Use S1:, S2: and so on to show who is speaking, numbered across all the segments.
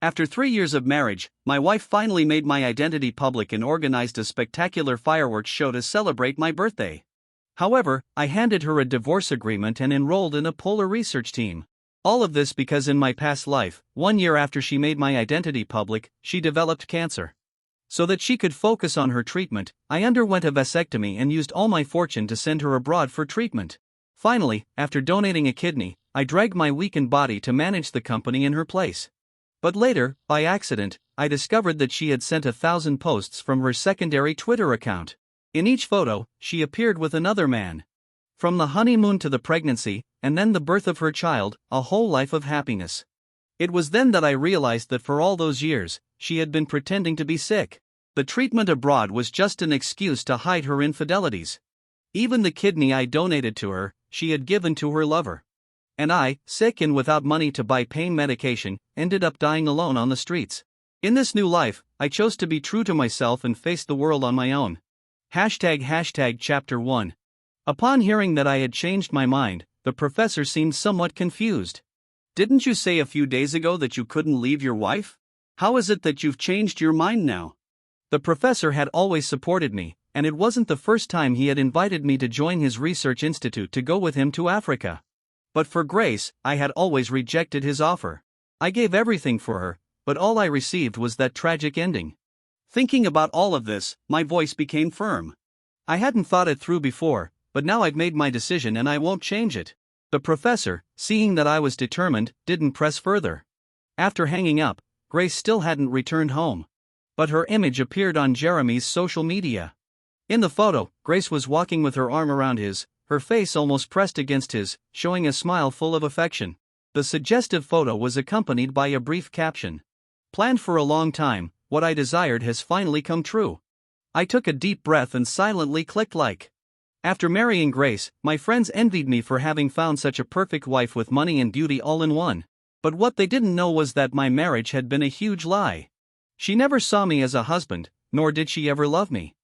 S1: After 3 years of marriage, my wife finally made my identity public and organized a spectacular fireworks show to celebrate my birthday. However, I handed her a divorce agreement and enrolled in a polar research team. All of this because in my past life, 1 year after she made my identity public, she developed cancer. So that she could focus on her treatment, I underwent a vasectomy and used all my fortune to send her abroad for treatment. Finally, after donating a kidney, I dragged my weakened body to manage the company in her place. But later, by accident, I discovered that she had sent 1,000 posts from her secondary Twitter account. In each photo, she appeared with another man. From the honeymoon to the pregnancy, and then the birth of her child, a whole life of happiness. It was then that I realized that for all those years, she had been pretending to be sick. The treatment abroad was just an excuse to hide her infidelities. Even the kidney I donated to her, she had given to her lover. And I, sick and without money to buy pain medication, ended up dying alone on the streets. In this new life, I chose to be true to myself and face the world on my own. Chapter 1. Upon hearing that I had changed my mind, the professor seemed somewhat confused. Didn't you say a few days ago that you couldn't leave your wife? How is it that you've changed your mind now? The professor had always supported me, and it wasn't the first time he had invited me to join his research institute to go with him to Africa. But for Grace, I had always rejected his offer. I gave everything for her, but all I received was that tragic ending. Thinking about all of this, my voice became firm. I hadn't thought it through before, but now I've made my decision and I won't change it. The professor, seeing that I was determined, didn't press further. After hanging up, Grace still hadn't returned home. But her image appeared on Jeremy's social media. In the photo, Grace was walking with her arm around his, her face almost pressed against his, showing a smile full of affection. The suggestive photo was accompanied by a brief caption. Planned for a long time, what I desired has finally come true. I took a deep breath and silently clicked like. After marrying Grace, my friends envied me for having found such a perfect wife with money and beauty all in one. But what they didn't know was that my marriage had been a huge lie. She never saw me as a husband, nor did she ever love me.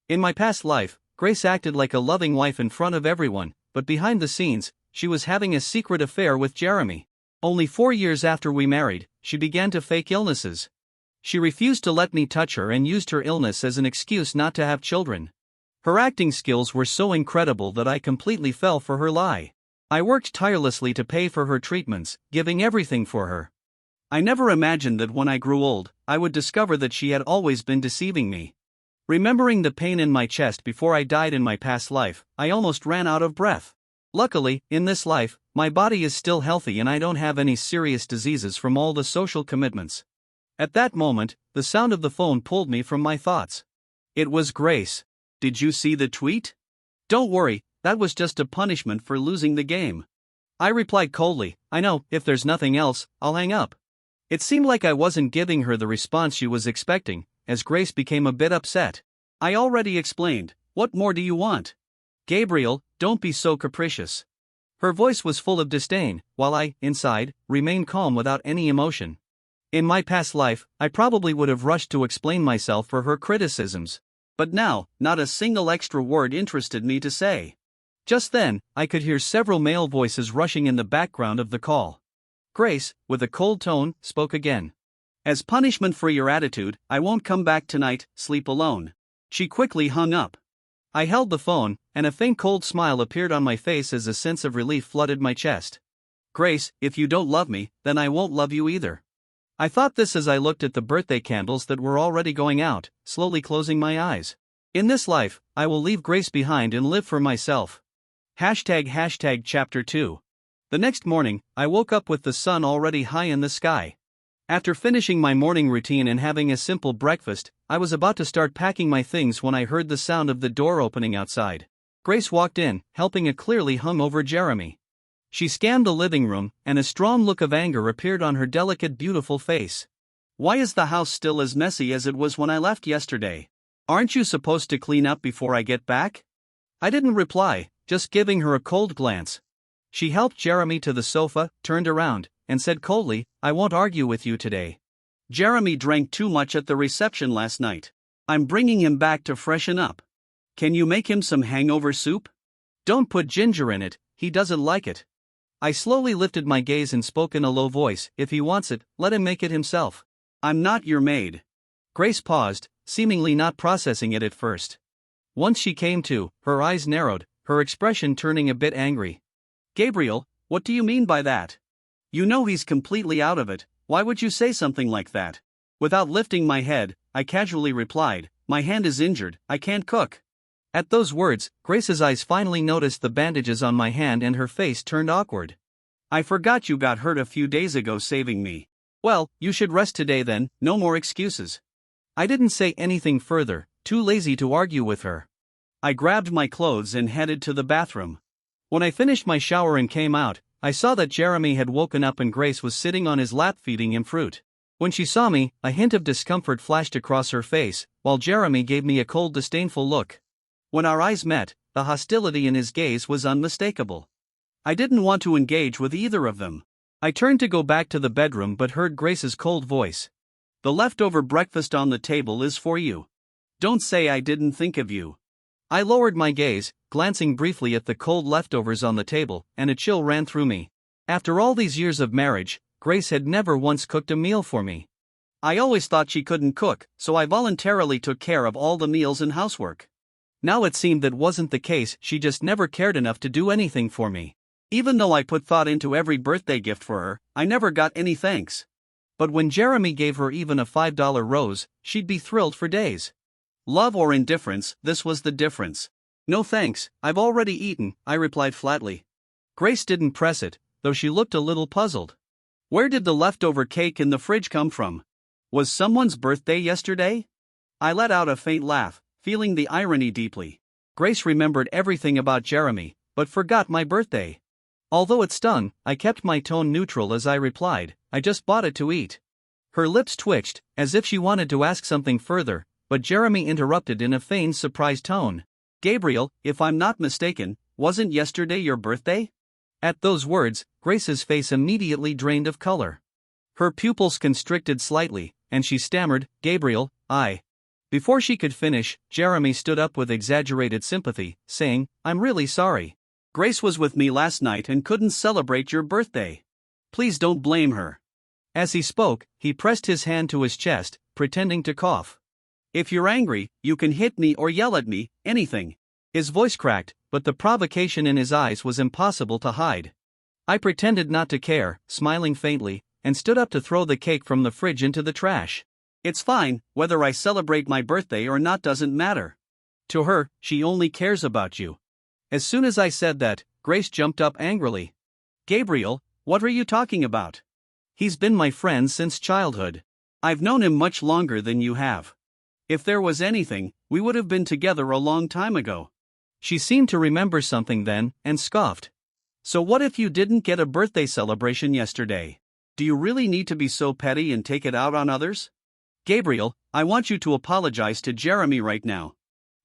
S1: In my past life, Grace acted like a loving wife in front of everyone, but behind the scenes, she was having a secret affair with Jeremy. Only 4 years after we married, she began to fake illnesses. She refused to let me touch her and used her illness as an excuse not to have children. Her acting skills were so incredible that I completely fell for her lie. I worked tirelessly to pay for her treatments, giving everything for her. I never imagined that when I grew old, I would discover that she had always been deceiving me. Remembering the pain in my chest before I died in my past life, I almost ran out of breath. Luckily, in this life, my body is still healthy and I don't have any serious diseases from all the social commitments. At that moment, the sound of the phone pulled me from my thoughts. It was Grace. Did you see the tweet? Don't worry, that was just a punishment for losing the game. I replied coldly, I know, if there's nothing else, I'll hang up. It seemed like I wasn't giving her the response she was expecting, as Grace became a bit upset. I already explained, what more do you want? Gabriel, don't be so capricious. Her voice was full of disdain, while I, inside, remained calm without any emotion. In my past life, I probably would have rushed to explain myself for her criticisms. But now, not a single extra word interested me to say. Just then, I could hear several male voices rushing in the background of the call. Grace, with a cold tone, spoke again. As punishment for your attitude, I won't come back tonight, sleep alone. She quickly hung up. I held the phone, and a faint cold smile appeared on my face as a sense of relief flooded my chest. Grace, if you don't love me, then I won't love you either. I thought this as I looked at the birthday candles that were already going out, slowly closing my eyes. In this life, I will leave Grace behind and live for myself. Chapter 2. The next morning, I woke up with the sun already high in the sky. After finishing my morning routine and having a simple breakfast, I was about to start packing my things when I heard the sound of the door opening outside. Grace walked in, helping a clearly hungover Jeremy. She scanned the living room, and a strong look of anger appeared on her delicate, beautiful face. Why is the house still as messy as it was when I left yesterday? Aren't you supposed to clean up before I get back? I didn't reply, just giving her a cold glance. She helped Jeremy to the sofa, turned around, and said coldly, I won't argue with you today. Jeremy drank too much at the reception last night. I'm bringing him back to freshen up. Can you make him some hangover soup? Don't put ginger in it, he doesn't like it. I slowly lifted my gaze and spoke in a low voice, if he wants it, let him make it himself. I'm not your maid. Grace paused, seemingly not processing it at first. Once she came to, her eyes narrowed, her expression turning a bit angry. Gabriel, what do you mean by that? You know he's completely out of it, why would you say something like that? Without lifting my head, I casually replied, my hand is injured, I can't cook. At those words, Grace's eyes finally noticed the bandages on my hand and her face turned awkward. I forgot you got hurt a few days ago saving me. Well, you should rest today then, no more excuses. I didn't say anything further, too lazy to argue with her. I grabbed my clothes and headed to the bathroom. When I finished my shower and came out, I saw that Jeremy had woken up and Grace was sitting on his lap feeding him fruit. When she saw me, a hint of discomfort flashed across her face, while Jeremy gave me a cold, disdainful look. When our eyes met, the hostility in his gaze was unmistakable. I didn't want to engage with either of them. I turned to go back to the bedroom but heard Grace's cold voice. The leftover breakfast on the table is for you. Don't say I didn't think of you. I lowered my gaze, glancing briefly at the cold leftovers on the table, and a chill ran through me. After all these years of marriage, Grace had never once cooked a meal for me. I always thought she couldn't cook, so I voluntarily took care of all the meals and housework. Now it seemed that wasn't the case, she just never cared enough to do anything for me. Even though I put thought into every birthday gift for her, I never got any thanks. But when Jeremy gave her even a $5 rose, she'd be thrilled for days. Love or indifference, this was the difference. No thanks, I've already eaten, I replied flatly. Grace didn't press it, though she looked a little puzzled. Where did the leftover cake in the fridge come from? Was someone's birthday yesterday? I let out a faint laugh, feeling the irony deeply. Grace remembered everything about Jeremy, but forgot my birthday. Although it stung, I kept my tone neutral as I replied, I just bought it to eat. Her lips twitched, as if she wanted to ask something further, but Jeremy interrupted in a feigned surprised tone. Gabriel, if I'm not mistaken, wasn't yesterday your birthday? At those words, Grace's face immediately drained of color. Her pupils constricted slightly, and she stammered, Gabriel, I. Before she could finish, Jeremy stood up with exaggerated sympathy, saying, I'm really sorry. Grace was with me last night and couldn't celebrate your birthday. Please don't blame her. As he spoke, he pressed his hand to his chest, pretending to cough. If you're angry, you can hit me or yell at me, anything. His voice cracked, but the provocation in his eyes was impossible to hide. I pretended not to care, smiling faintly, and stood up to throw the cake from the fridge into the trash. It's fine, whether I celebrate my birthday or not doesn't matter. To her, she only cares about you. As soon as I said that, Grace jumped up angrily. Gabriel, what are you talking about? He's been my friend since childhood. I've known him much longer than you have. If there was anything, we would have been together a long time ago. She seemed to remember something then, and scoffed. So what if you didn't get a birthday celebration yesterday? Do you really need to be so petty and take it out on others? Gabriel, I want you to apologize to Jeremy right now.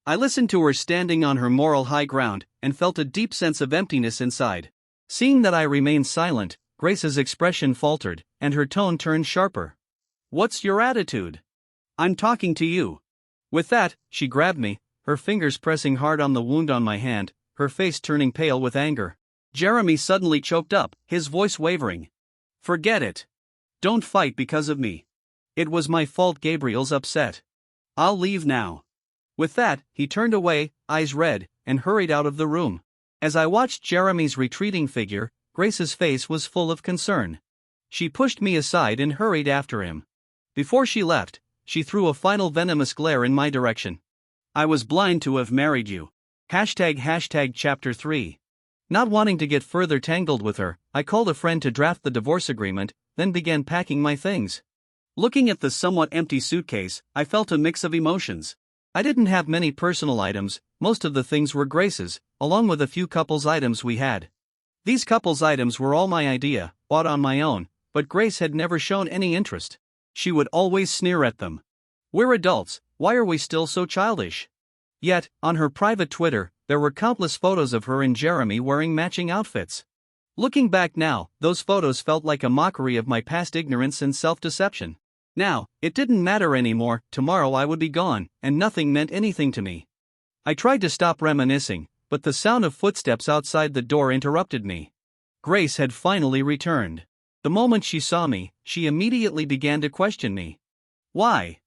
S1: I listened to her standing on her moral high ground, and felt a deep sense of emptiness inside. Seeing that I remained silent, Grace's expression faltered, and her tone turned sharper. What's your attitude? I'm talking to you. With that, she grabbed me, her fingers pressing hard on the wound on my hand, her face turning pale with anger. Jeremy suddenly choked up, his voice wavering. Forget it. Don't fight because of me. It was my fault Gabriel's upset. I'll leave now. With that, he turned away, eyes red, and hurried out of the room. As I watched Jeremy's retreating figure, Grace's face was full of concern. She pushed me aside and hurried after him. Before she left, she threw a final venomous glare in my direction. I was blind to have married you. Chapter 3. Not wanting to get further tangled with her, I called a friend to draft the divorce agreement, then began packing my things. Looking at the somewhat empty suitcase, I felt a mix of emotions. I didn't have many personal items, most of the things were Grace's, along with a few couples items we had. These couples items were all my idea, bought on my own, but Grace had never shown any interest. She would always sneer at them. We're adults, why are we still so childish? Yet, on her private Twitter, there were countless photos of her and Jeremy wearing matching outfits. Looking back now, those photos felt like a mockery of my past ignorance and self-deception. Now, it didn't matter anymore, tomorrow I would be gone, and nothing meant anything to me. I tried to stop reminiscing, but the sound of footsteps outside the door interrupted me. Grace had finally returned. The moment she saw me, she immediately began to question me. Why?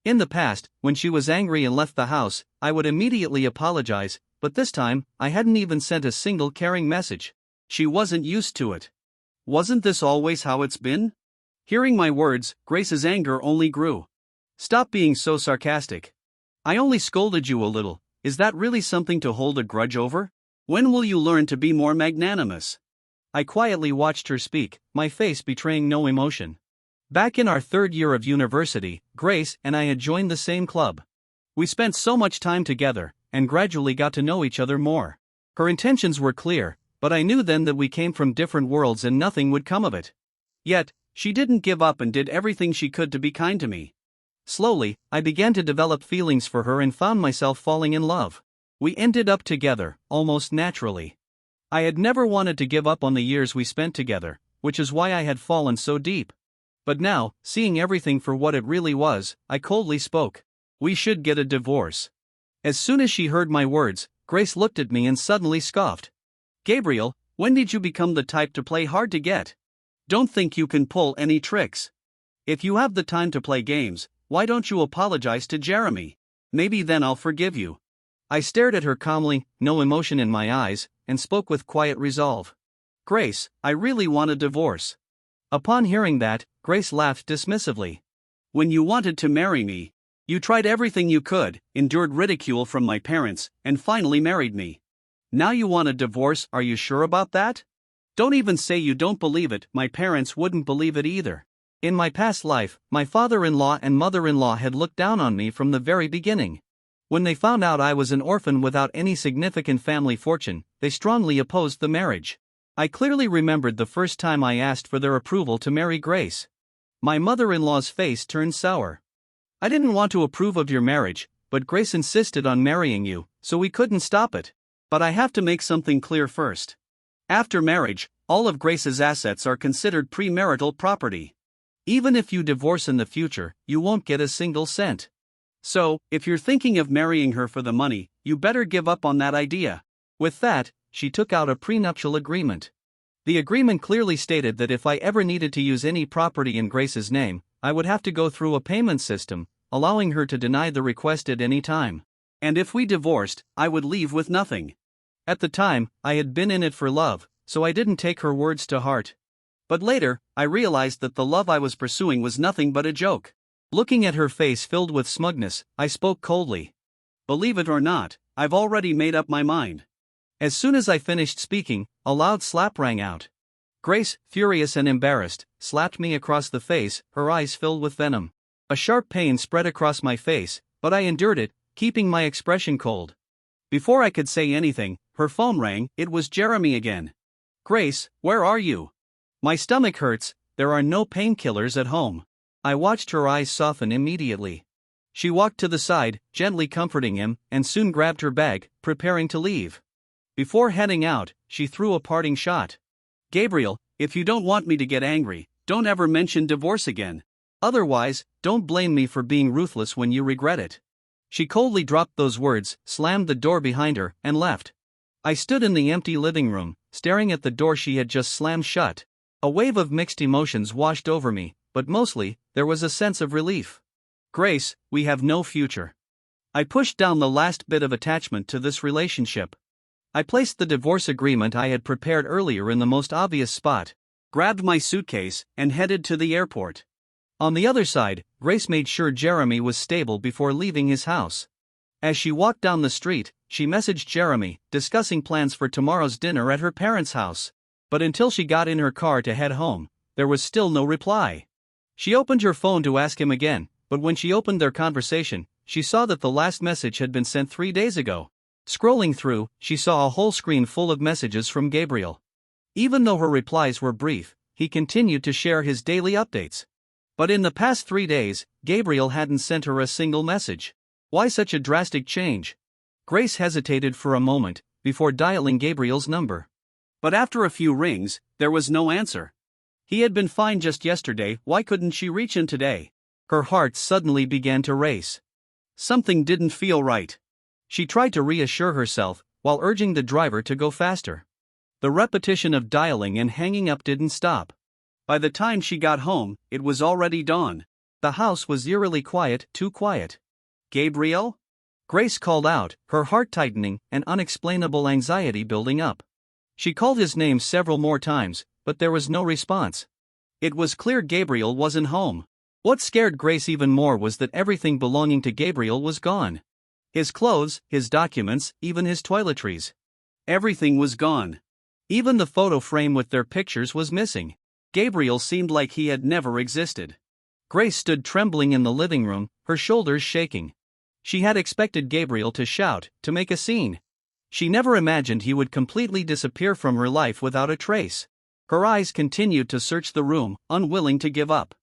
S1: In the past, when she was angry and left the house, I would immediately apologize, but this time, I hadn't even sent a single caring message. She wasn't used to it. Wasn't this always how it's been? Hearing my words, Grace's anger only grew. Stop being so sarcastic. I only scolded you a little. Is that really something to hold a grudge over? When will you learn to be more magnanimous? I quietly watched her speak, my face betraying no emotion. Back in our third year of university, Grace and I had joined the same club. We spent so much time together, and gradually got to know each other more. Her intentions were clear, but I knew then that we came from different worlds and nothing would come of it. Yet, she didn't give up and did everything she could to be kind to me. Slowly, I began to develop feelings for her and found myself falling in love. We ended up together, almost naturally. I had never wanted to give up on the years we spent together, which is why I had fallen so deep. But now, seeing everything for what it really was, I coldly spoke. We should get a divorce. As soon as she heard my words, Grace looked at me and suddenly scoffed. Gabriel, when did you become the type to play hard to get? Don't think you can pull any tricks. If you have the time to play games, why don't you apologize to Jeremy? Maybe then I'll forgive you. I stared at her calmly, no emotion in my eyes, and spoke with quiet resolve. Grace, I really want a divorce. Upon hearing that, Grace laughed dismissively. When you wanted to marry me, you tried everything you could, endured ridicule from my parents, and finally married me. Now you want a divorce, are you sure about that? Don't even say you don't believe it, my parents wouldn't believe it either. In my past life, my father-in-law and mother-in-law had looked down on me from the very beginning. When they found out I was an orphan without any significant family fortune, they strongly opposed the marriage. I clearly remembered the first time I asked for their approval to marry Grace. My mother-in-law's face turned sour. I didn't want to approve of your marriage, but Grace insisted on marrying you, so we couldn't stop it. But I have to make something clear first. After marriage, all of Grace's assets are considered premarital property. Even if you divorce in the future, you won't get a single cent. So, if you're thinking of marrying her for the money, you better give up on that idea. With that, she took out a prenuptial agreement. The agreement clearly stated that if I ever needed to use any property in Grace's name, I would have to go through a payment system, allowing her to deny the request at any time. And if we divorced, I would leave with nothing. At the time, I had been in it for love, so I didn't take her words to heart. But later, I realized that the love I was pursuing was nothing but a joke. Looking at her face filled with smugness, I spoke coldly. Believe it or not, I've already made up my mind. As soon as I finished speaking, a loud slap rang out. Grace, furious and embarrassed, slapped me across the face, her eyes filled with venom. A sharp pain spread across my face, but I endured it, keeping my expression cold. Before I could say anything, her phone rang. It was Jeremy again. Grace, where are you? My stomach hurts, there are no painkillers at home. I watched her eyes soften immediately. She walked to the side, gently comforting him, and soon grabbed her bag, preparing to leave. Before heading out, she threw a parting shot. Gabriel, if you don't want me to get angry, don't ever mention divorce again. Otherwise, don't blame me for being ruthless when you regret it. She coldly dropped those words, slammed the door behind her, and left. I stood in the empty living room, staring at the door she had just slammed shut. A wave of mixed emotions washed over me, but mostly, there was a sense of relief. Grace, we have no future. I pushed down the last bit of attachment to this relationship. I placed the divorce agreement I had prepared earlier in the most obvious spot, grabbed my suitcase, and headed to the airport. On the other side, Grace made sure Jeremy was stable before leaving his house. As she walked down the street, she messaged Jeremy, discussing plans for tomorrow's dinner at her parents' house. But until she got in her car to head home, there was still no reply. She opened her phone to ask him again, but when she opened their conversation, she saw that the last message had been sent 3 days ago. Scrolling through, she saw a whole screen full of messages from Gabriel. Even though her replies were brief, he continued to share his daily updates. But in the past 3 days, Gabriel hadn't sent her a single message. Why such a drastic change? Grace hesitated for a moment, before dialing Gabriel's number. But after a few rings, there was no answer. He had been fine just yesterday, why couldn't she reach him today? Her heart suddenly began to race. Something didn't feel right. She tried to reassure herself, while urging the driver to go faster. The repetition of dialing and hanging up didn't stop. By the time she got home, it was already dawn. The house was eerily quiet, too quiet. "Gabriel?" Grace called out, her heart tightening and unexplainable anxiety building up. She called his name several more times, but there was no response. It was clear Gabriel wasn't home. What scared Grace even more was that everything belonging to Gabriel was gone. His clothes, his documents, even his toiletries. Everything was gone. Even the photo frame with their pictures was missing. Gabriel seemed like he had never existed. Grace stood trembling in the living room, her shoulders shaking. She had expected Gabriel to shout, to make a scene. She never imagined he would completely disappear from her life without a trace. Her eyes continued to search the room, unwilling to give up.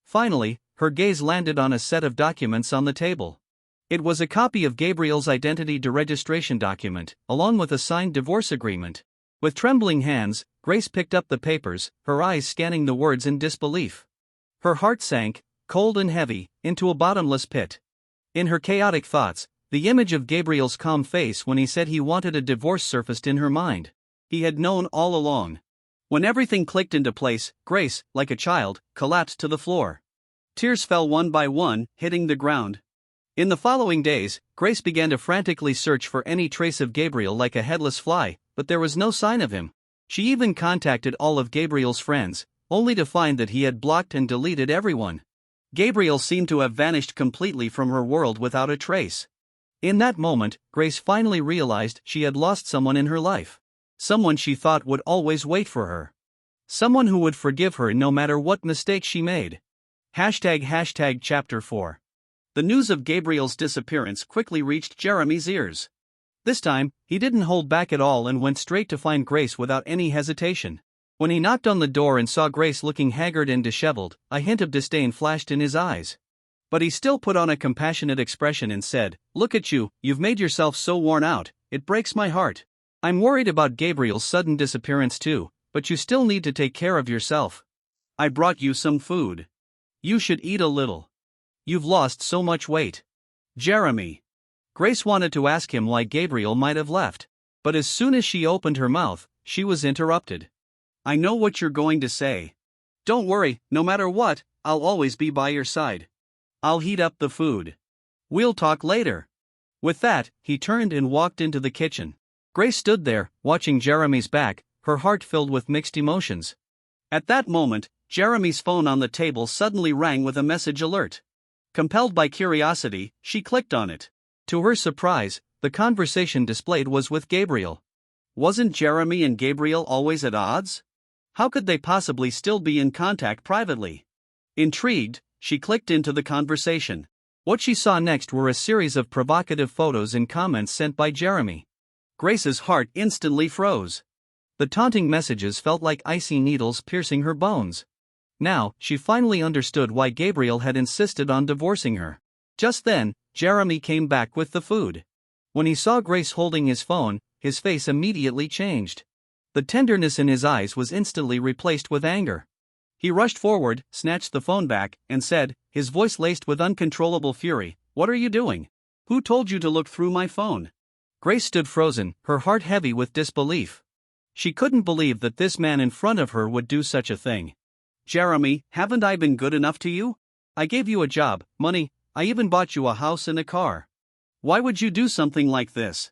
S1: Finally, her gaze landed on a set of documents on the table. It was a copy of Gabriel's identity deregistration document, along with a signed divorce agreement. With trembling hands, Grace picked up the papers, her eyes scanning the words in disbelief. Her heart sank, cold and heavy, into a bottomless pit. In her chaotic thoughts, the image of Gabriel's calm face when he said he wanted a divorce surfaced in her mind. He had known all along. When everything clicked into place, Grace, like a child, collapsed to the floor. Tears fell one by one, hitting the ground. In the following days, Grace began to frantically search for any trace of Gabriel like a headless fly, but there was no sign of him. She even contacted all of Gabriel's friends, only to find that he had blocked and deleted everyone. Gabriel seemed to have vanished completely from her world without a trace. In that moment, Grace finally realized she had lost someone in her life. Someone she thought would always wait for her. Someone who would forgive her no matter what mistake she made. ## Chapter 4. The news of Gabriel's disappearance quickly reached Jeremy's ears. This time, he didn't hold back at all and went straight to find Grace without any hesitation. When he knocked on the door and saw Grace looking haggard and disheveled, a hint of disdain flashed in his eyes. But he still put on a compassionate expression and said, "Look at you, you've made yourself so worn out, it breaks my heart. I'm worried about Gabriel's sudden disappearance too, but you still need to take care of yourself. I brought you some food. You should eat a little. You've lost so much weight." Jeremy. Grace wanted to ask him why Gabriel might have left. But as soon as she opened her mouth, she was interrupted. "I know what you're going to say. Don't worry, no matter what, I'll always be by your side. I'll heat up the food. We'll talk later." With that, he turned and walked into the kitchen. Grace stood there, watching Jeremy's back, her heart filled with mixed emotions. At that moment, Jeremy's phone on the table suddenly rang with a message alert. Compelled by curiosity, she clicked on it. To her surprise, the conversation displayed was with Gabriel. Wasn't Jeremy and Gabriel always at odds? How could they possibly still be in contact privately? Intrigued, she clicked into the conversation. What she saw next were a series of provocative photos and comments sent by Jeremy. Grace's heart instantly froze. The taunting messages felt like icy needles piercing her bones. Now, she finally understood why Gabriel had insisted on divorcing her. Just then, Jeremy came back with the food. When he saw Grace holding his phone, his face immediately changed. The tenderness in his eyes was instantly replaced with anger. He rushed forward, snatched the phone back, and said, his voice laced with uncontrollable fury, "What are you doing? Who told you to look through my phone?" Grace stood frozen, her heart heavy with disbelief. She couldn't believe that this man in front of her would do such a thing. "Jeremy, haven't I been good enough to you? I gave you a job, money, I even bought you a house and a car. Why would you do something like this?"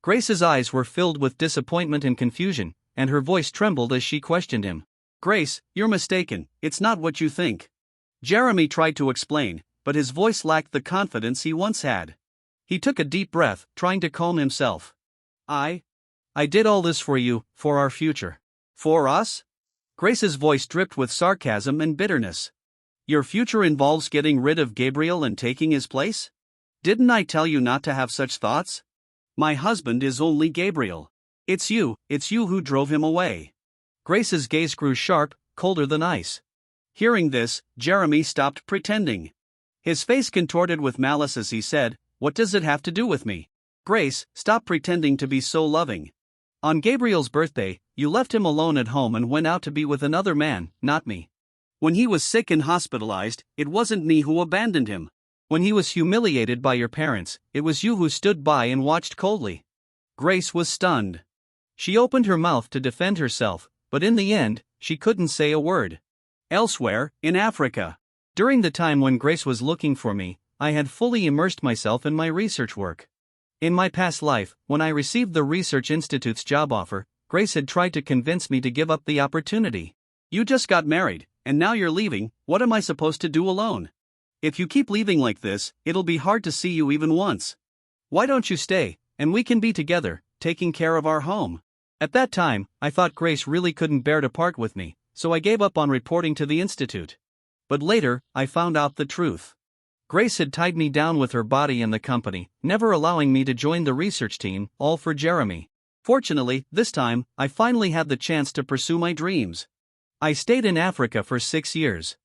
S1: Grace's eyes were filled with disappointment and confusion, and her voice trembled as she questioned him. "Grace, you're mistaken, it's not what you think." Jeremy tried to explain, but his voice lacked the confidence he once had. He took a deep breath, trying to calm himself. I did all this for you, for our future. For us?" Grace's voice dripped with sarcasm and bitterness. "Your future involves getting rid of Gabriel and taking his place? Didn't I tell you not to have such thoughts? My husband is only Gabriel. It's you who drove him away." Grace's gaze grew sharp, colder than ice. Hearing this, Jeremy stopped pretending. His face contorted with malice as he said, "What does it have to do with me? Grace, stop pretending to be so loving. On Gabriel's birthday, you left him alone at home and went out to be with another man, not me. When he was sick and hospitalized, it wasn't me who abandoned him. When he was humiliated by your parents, it was you who stood by and watched coldly." Grace was stunned. She opened her mouth to defend herself, but in the end, she couldn't say a word. Elsewhere, in Africa, During the time when Grace was looking for me, I had fully immersed myself in my research work. In my past life, when I received the Research Institute's job offer, Grace had tried to convince me to give up the opportunity. "You just got married, and now you're leaving, what am I supposed to do alone? If you keep leaving like this, it'll be hard to see you even once. Why don't you stay, and we can be together, taking care of our home?" At that time, I thought Grace really couldn't bear to part with me, so I gave up on reporting to the Institute. But later, I found out the truth. Grace had tied me down with her body and the company, never allowing me to join the research team, all for Jeremy. Fortunately, this time, I finally had the chance to pursue my dreams. I stayed in Africa for 6 years.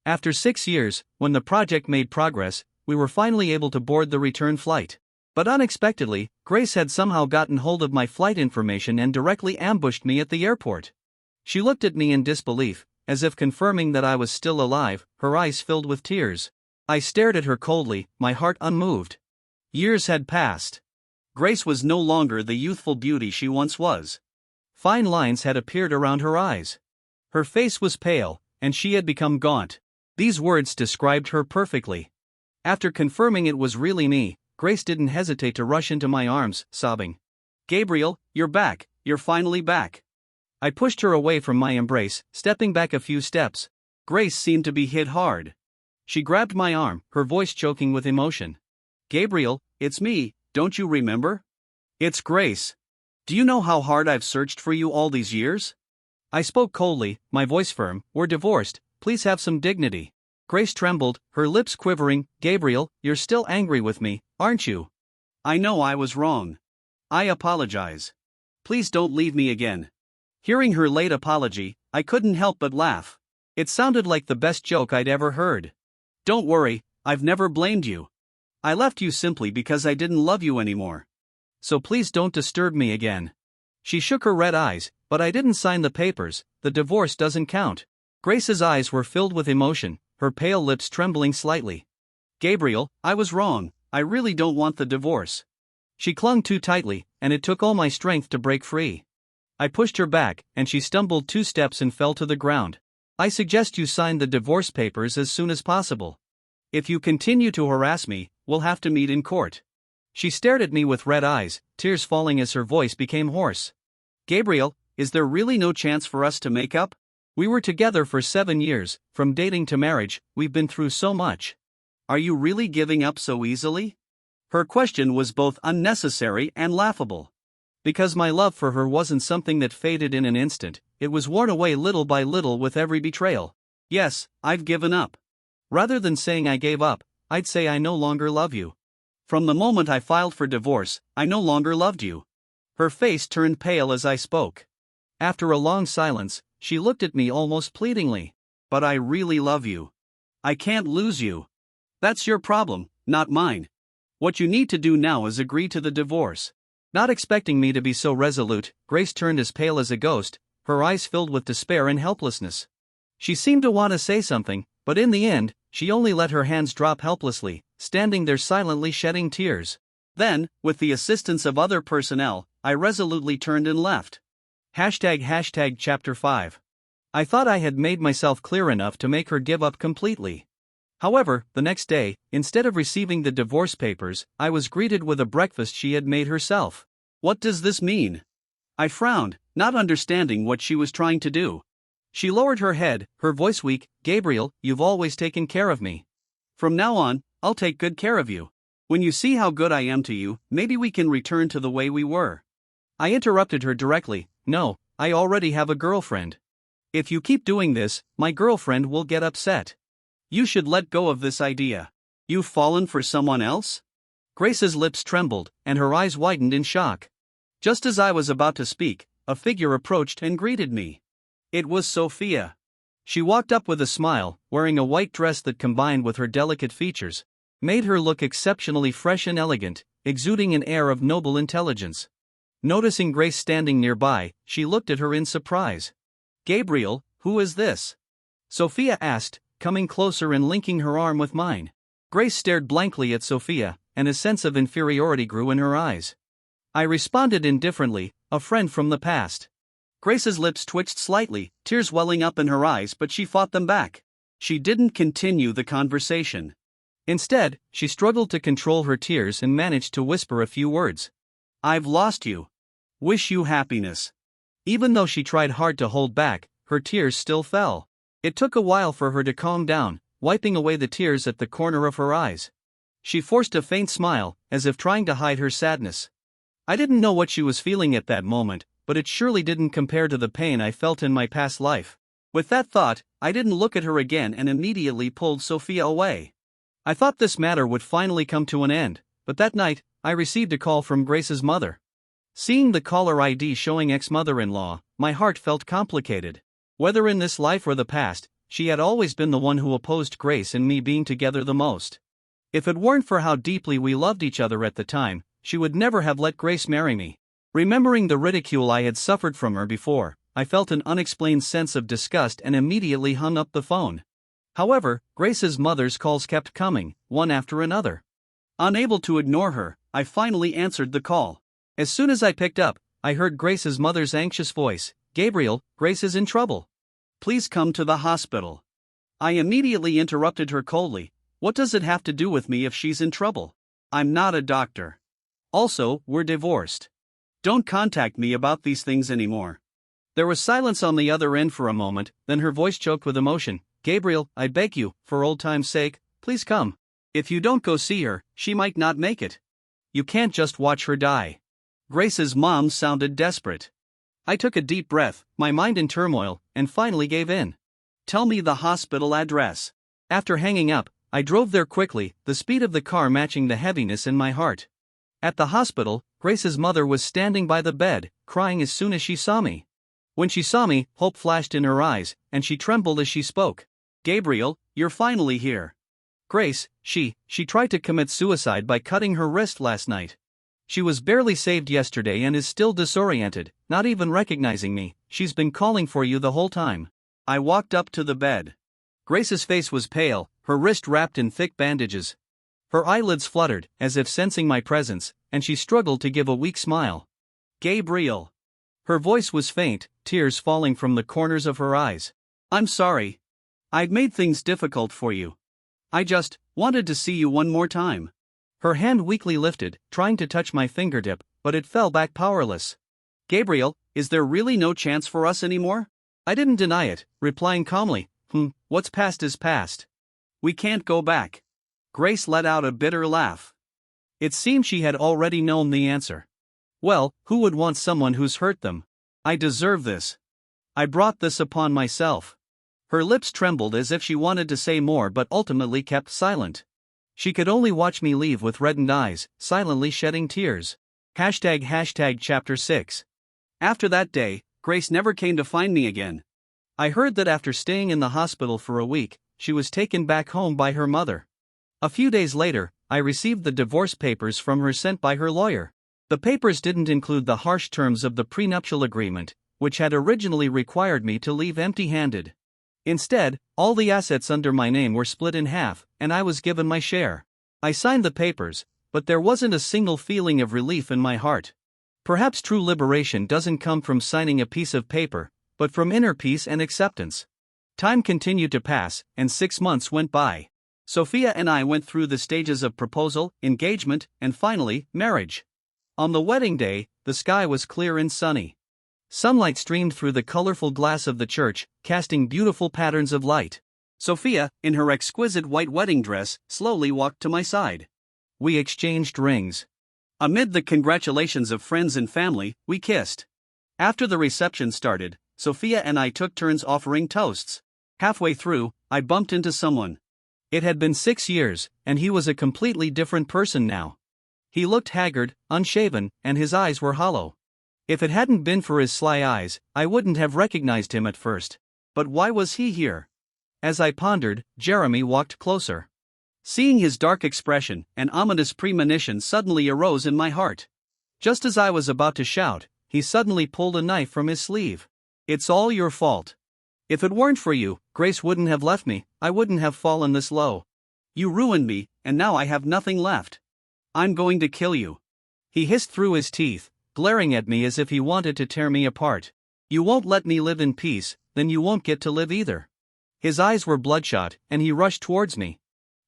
S1: After 6 years, when the project made progress, we were finally able to board the return flight. But unexpectedly, Grace had somehow gotten hold of my flight information and directly ambushed me at the airport. She looked at me in disbelief, as if confirming that I was still alive, her eyes filled with tears. I stared at her coldly, my heart unmoved. Years had passed. Grace was no longer the youthful beauty she once was. Fine lines had appeared around her eyes. Her face was pale, and she had become gaunt. These words described her perfectly. After confirming it was really me, Grace didn't hesitate to rush into my arms, sobbing. "Gabriel, you're back, you're finally back." I pushed her away from my embrace, stepping back a few steps. Grace seemed to be hit hard. She grabbed my arm, her voice choking with emotion. "Gabriel, it's me, don't you remember? It's Grace. Do you know how hard I've searched for you all these years?" I spoke coldly, my voice firm. "We're divorced, please have some dignity." Grace trembled, her lips quivering. "Gabriel, you're still angry with me, aren't you?" "I know I was wrong. I apologize. Please don't leave me again." Hearing her late apology, I couldn't help but laugh. It sounded like the best joke I'd ever heard. "Don't worry, I've never blamed you. I left you simply because I didn't love you anymore. So please don't disturb me again." She shook her red eyes. "But I didn't sign the papers, the divorce doesn't count." Grace's eyes were filled with emotion, her pale lips trembling slightly. "Gabriel, I was wrong, I really don't want the divorce." She clung too tightly, and it took all my strength to break free. I pushed her back, and she stumbled 2 steps and fell to the ground. "I suggest you sign the divorce papers as soon as possible. If you continue to harass me, we'll have to meet in court." She stared at me with red eyes, tears falling as her voice became hoarse. "Gabriel, is there really no chance for us to make up? We were together for 7 years, from dating to marriage, we've been through so much. Are you really giving up so easily?" Her question was both unnecessary and laughable. Because my love for her wasn't something that faded in an instant, it was worn away little by little with every betrayal. "Yes, I've given up. Rather than saying I gave up, I'd say I no longer love you. From the moment I filed for divorce, I no longer loved you." Her face turned pale as I spoke. After a long silence, she looked at me almost pleadingly. "But I really love you. I can't lose you. That's your problem, not mine. What you need to do now is agree to the divorce." Not expecting me to be so resolute, Grace turned as pale as a ghost, her eyes filled with despair and helplessness. She seemed to want to say something, but in the end, she only let her hands drop helplessly, standing there silently shedding tears. Then, with the assistance of other personnel, I resolutely turned and left. Chapter 5. I thought I had made myself clear enough to make her give up completely. However, the next day, instead of receiving the divorce papers, I was greeted with a breakfast she had made herself. "What does this mean?" I frowned, not understanding what she was trying to do. She lowered her head, her voice weak. "Gabriel, you've always taken care of me. From now on, I'll take good care of you. When you see how good I am to you, maybe we can return to the way we were." I interrupted her directly. "No, I already have a girlfriend. If you keep doing this, my girlfriend will get upset. You should let go of this idea. You've fallen for someone else?" Grace's lips trembled, and her eyes widened in shock. Just as I was about to speak, a figure approached and greeted me. It was Sophia. She walked up with a smile, wearing a white dress that combined with her delicate features, made her look exceptionally fresh and elegant, exuding an air of noble intelligence. Noticing Grace standing nearby, she looked at her in surprise. "Gabriel, who is this?" Sophia asked, coming closer and linking her arm with mine. Grace stared blankly at Sophia, and a sense of inferiority grew in her eyes. I responded indifferently, "A friend from the past." Grace's lips twitched slightly, tears welling up in her eyes, but she fought them back. She didn't continue the conversation. Instead, she struggled to control her tears and managed to whisper a few words. "I've lost you. Wish you happiness." Even though she tried hard to hold back, her tears still fell. It took a while for her to calm down, wiping away the tears at the corner of her eyes. She forced a faint smile, as if trying to hide her sadness. I didn't know what she was feeling at that moment, but it surely didn't compare to the pain I felt in my past life. With that thought, I didn't look at her again and immediately pulled Sophia away. I thought this matter would finally come to an end, but that night, I received a call from Grace's mother. Seeing the caller ID showing ex-mother-in-law, my heart felt complicated. Whether in this life or the past, she had always been the one who opposed Grace and me being together the most. If it weren't for how deeply we loved each other at the time, she would never have let Grace marry me. Remembering the ridicule I had suffered from her before, I felt an unexplained sense of disgust and immediately hung up the phone. However, Grace's mother's calls kept coming, one after another. Unable to ignore her, I finally answered the call. As soon as I picked up, I heard Grace's mother's anxious voice. "Gabriel, Grace is in trouble. Please come to the hospital." I immediately interrupted her coldly. "What does it have to do with me if she's in trouble? I'm not a doctor. Also, we're divorced. Don't contact me about these things anymore." There was silence on the other end for a moment, then her voice choked with emotion. "Gabriel, I beg you, for old time's sake, please come. If you don't go see her, she might not make it. You can't just watch her die." Grace's mom sounded desperate. I took a deep breath, my mind in turmoil, and finally gave in. "Tell me the hospital address." After hanging up, I drove there quickly, the speed of the car matching the heaviness in my heart. At the hospital, Grace's mother was standing by the bed, crying as soon as she saw me. When she saw me, hope flashed in her eyes, and she trembled as she spoke. "Gabriel, you're finally here." Grace, she tried to commit suicide by cutting her wrist last night. She was barely saved yesterday and is still disoriented, not even recognizing me. "She's been calling for you the whole time." I walked up to the bed. Grace's face was pale, her wrist wrapped in thick bandages. Her eyelids fluttered, as if sensing my presence, and she struggled to give a weak smile. "Gabriel." Her voice was faint, tears falling from the corners of her eyes. "I'm sorry. I've made things difficult for you. I just wanted to see you one more time." Her hand weakly lifted, trying to touch my fingertip, but it fell back powerless. "Gabriel, is there really no chance for us anymore?" I didn't deny it, replying calmly, "What's past is past. We can't go back." Grace let out a bitter laugh. It seemed she had already known the answer. "Well, who would want someone who's hurt them? I deserve this. I brought this upon myself." Her lips trembled as if she wanted to say more but ultimately kept silent. She could only watch me leave with reddened eyes, silently shedding tears. Chapter 6. After that day, Grace never came to find me again. I heard that after staying in the hospital for a week, she was taken back home by her mother. A few days later, I received the divorce papers from her sent by her lawyer. The papers didn't include the harsh terms of the prenuptial agreement, which had originally required me to leave empty-handed. Instead, all the assets under my name were split in half, and I was given my share. I signed the papers, but there wasn't a single feeling of relief in my heart. Perhaps true liberation doesn't come from signing a piece of paper, but from inner peace and acceptance. Time continued to pass, and 6 months went by. Sophia and I went through the stages of proposal, engagement, and finally, marriage. On the wedding day, the sky was clear and sunny. Sunlight streamed through the colorful glass of the church, casting beautiful patterns of light. Sophia, in her exquisite white wedding dress, slowly walked to my side. We exchanged rings. Amid the congratulations of friends and family, we kissed. After the reception started, Sophia and I took turns offering toasts. Halfway through, I bumped into someone. It had been 6 years, and he was a completely different person now. He looked haggard, unshaven, and his eyes were hollow. If it hadn't been for his sly eyes, I wouldn't have recognized him at first. But why was he here? As I pondered, Jeremy walked closer. Seeing his dark expression, an ominous premonition suddenly arose in my heart. Just as I was about to shout, he suddenly pulled a knife from his sleeve. "It's all your fault. If it weren't for you, Grace wouldn't have left me, I wouldn't have fallen this low. You ruined me, and now I have nothing left. I'm going to kill you." He hissed through his teeth, glaring at me as if he wanted to tear me apart. "You won't let me live in peace, then you won't get to live either." His eyes were bloodshot, and he rushed towards me.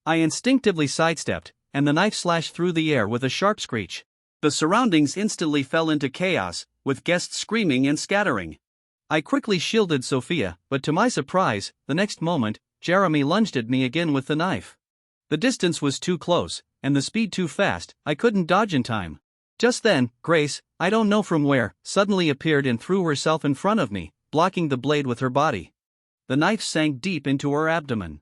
S1: I instinctively sidestepped, and the knife slashed through the air with a sharp screech. The surroundings instantly fell into chaos, with guests screaming and scattering. I quickly shielded Sophia, but to my surprise, the next moment, Jeremy lunged at me again with the knife. The distance was too close, and the speed too fast, I couldn't dodge in time. Just then, Grace, I don't know from where, suddenly appeared and threw herself in front of me, blocking the blade with her body. The knife sank deep into her abdomen.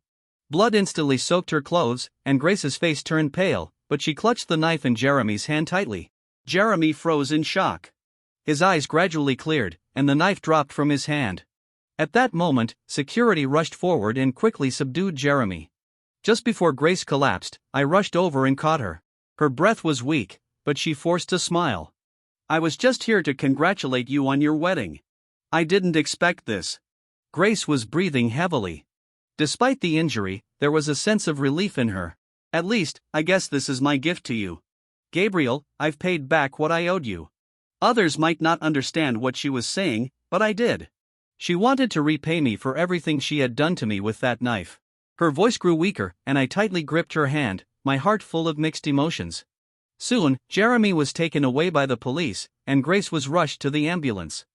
S1: Blood instantly soaked her clothes, and Grace's face turned pale, but she clutched the knife in Jeremy's hand tightly. Jeremy froze in shock. His eyes gradually cleared, and the knife dropped from his hand. At that moment, security rushed forward and quickly subdued Jeremy. Just before Grace collapsed, I rushed over and caught her. Her breath was weak, but she forced a smile. "I was just here to congratulate you on your wedding. I didn't expect this." Grace was breathing heavily. Despite the injury, there was a sense of relief in her. "At least, I guess this is my gift to you. Gabriel, I've paid back what I owed you." Others might not understand what she was saying, but I did. She wanted to repay me for everything she had done to me with that knife. Her voice grew weaker, and I tightly gripped her hand, my heart full of mixed emotions. Soon, Jeremy was taken away by the police, and Grace was rushed to the ambulance.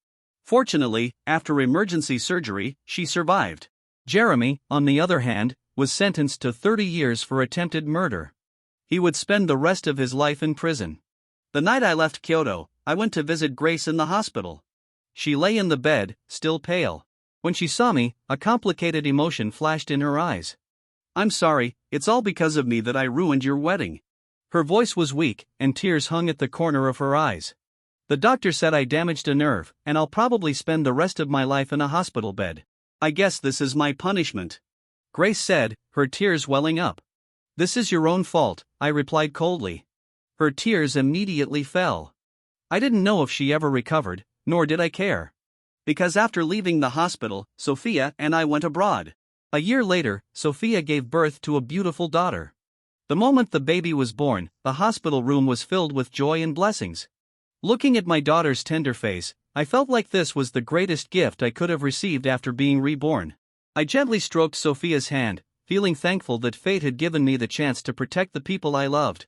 S1: Fortunately, after emergency surgery, she survived. Jeremy, on the other hand, was sentenced to 30 years for attempted murder. He would spend the rest of his life in prison. The night I left Kyoto, I went to visit Grace in the hospital. She lay in the bed, still pale. When she saw me, a complicated emotion flashed in her eyes. "I'm sorry, it's all because of me that I ruined your wedding." Her voice was weak, and tears hung at the corner of her eyes. "The doctor said I damaged a nerve, and I'll probably spend the rest of my life in a hospital bed. I guess this is my punishment," Grace said, her tears welling up. "This is your own fault," I replied coldly. Her tears immediately fell. I didn't know if she ever recovered, nor did I care. Because after leaving the hospital, Sophia and I went abroad. A year later, Sophia gave birth to a beautiful daughter. The moment the baby was born, the hospital room was filled with joy and blessings. Looking at my daughter's tender face, I felt like this was the greatest gift I could have received after being reborn. I gently stroked Sophia's hand, feeling thankful that fate had given me the chance to protect the people I loved.